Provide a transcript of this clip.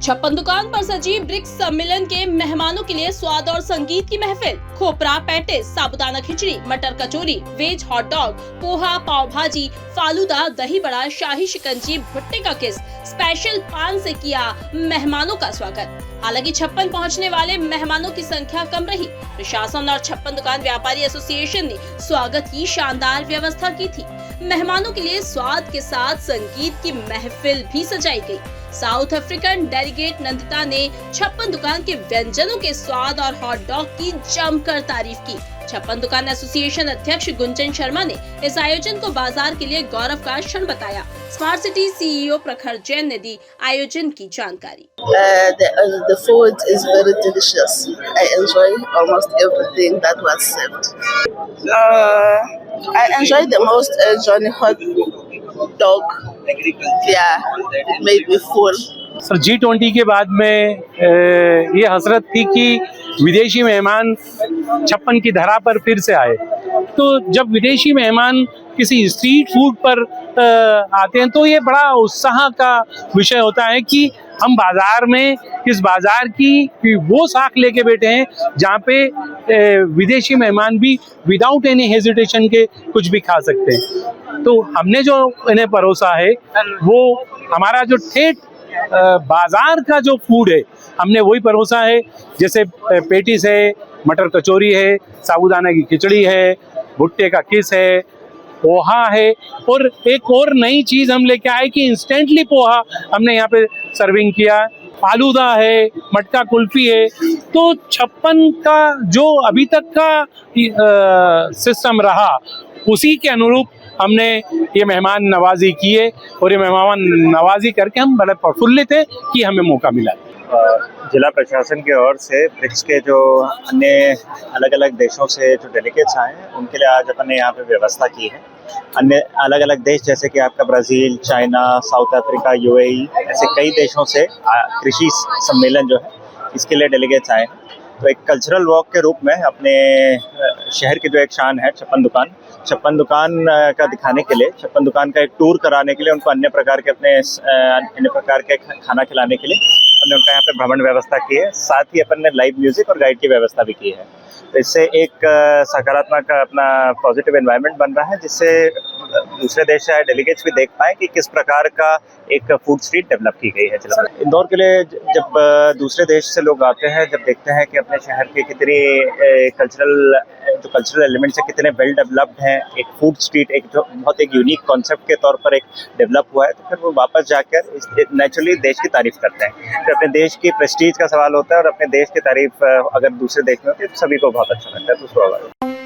छप्पन दुकान पर सजी ब्रिक्स सम्मेलन के मेहमानों के लिए स्वाद और संगीत की महफिल। खोपरा पैटिस, साबुदाना खिचड़ी, मटर कचौरी, वेज हॉट डॉग, पोहा, पाव भाजी, फालूदा, दही बड़ा, शाही शिकंजी, भुट्टे का किस, स्पेशल पान से किया मेहमानों का स्वागत। हालांकि छप्पन पहुंचने वाले मेहमानों की संख्या कम रही। प्रशासन और छप्पन दुकान व्यापारी एसोसिएशन ने स्वागत की शानदार व्यवस्था की थी। मेहमानों के लिए स्वाद के साथ संगीत की महफिल भी सजाई गई। साउथ अफ्रीकन डेलीगेट नंदिता ने छप्पन दुकान के व्यंजनों के स्वाद और हॉट डॉग की जमकर तारीफ की। छप्पन दुकान एसोसिएशन अध्यक्ष गुंजन शर्मा ने इस आयोजन को बाजार के लिए गौरव का क्षण बताया। स्मार्ट सिटी सीईओ प्रखर जैन ने दी आयोजन की जानकारी। The food is very delicious. I enjoy almost everything that was served. I enjoyed the most Johnny hot dog. Yeah, it made me full. Sir G20 के बाद में ये हसरत थी कि विदेशी मेहमान छप्पन की धरा पर फिर से आए। तो जब विदेशी मेहमान किसी स्ट्रीट फूड पर आते हैं तो ये बड़ा उत्साह का विषय होता है कि हम बाजार में इस बाजार की वो साख लेके बैठे हैं जहाँ पे विदेशी मेहमान भी विदाउट एनी हेजिटेशन के कुछ भी खा सकते हैं। तो हमने जो इन्हें परोसा है वो हमारा जो ठेठ बाजार का जो फूड है हमने वही परोसा है। जैसे पेटिस है, मटर कचौरी है, साबूदाना की खिचड़ी है, भुट्टे का किस है, पोहा है और एक और नई चीज हम लेके आए कि इंस्टेंटली पोहा हमने यहाँ पे सर्विंग किया। फालूदा है, मटका कुल्फी है। तो छप्पन का जो अभी तक का सिस्टम रहा उसी के अनुरूप हमने ये मेहमान नवाजी की है और ये मेहमान नवाजी करके हम बड़े प्रफुल्लित हैं कि हमें मौका मिला। जिला प्रशासन की ओर से ब्रिक्स के जो अन्य अलग अलग देशों से जो डेलीगेट्स आए हैं उनके लिए आज अपन ने यहाँ पे व्यवस्था की है। अन्य अलग अलग देश जैसे कि आपका Brazil, China, south Africa, UAE ऐसे कई देशों से कृषि सम्मेलन जो है इसके लिए डेलीगेट्स आए हैं। तो एक कल्चरल वॉक के रूप में अपने शहर की जो एक शान है छप्पन दुकान का दिखाने के लिए, छप्पन दुकान का एक टूर कराने के लिए, उनको अन्य प्रकार के खाना खिलाने के लिए हमने उनका यहाँ पे भ्रमण व्यवस्था की है। साथ ही अपन ने लाइव म्यूजिक और गाइड की व्यवस्था भी की है। तो इससे एक सकारात्मक अपना पॉजिटिव एनवायरनमेंट बन रहा है जिससे दूसरे देश से आए डेलीगेट्स भी देख पाए कि किस प्रकार का एक फूड स्ट्रीट डेवलप की गई है जिला में। इंदौर के लिए जब दूसरे देश से लोग आते हैं, जब देखते हैं कि अपने शहर के कितनी कल्चरल एलिमेंट्स है कितने वेल डेवलप्ड हैं, एक फूड स्ट्रीट एक जो बहुत एक यूनिक कॉन्सेप्ट के तौर पर एक डेवलप हुआ है, तो फिर वो वापस जाकर नेचुरली देश की तारीफ करते हैं। फिर अपने देश की प्रेस्टीज का सवाल होता है और अपने देश की तारीफ अगर दूसरे देश में होती है तो सभी को बहुत अच्छा लगता है। तो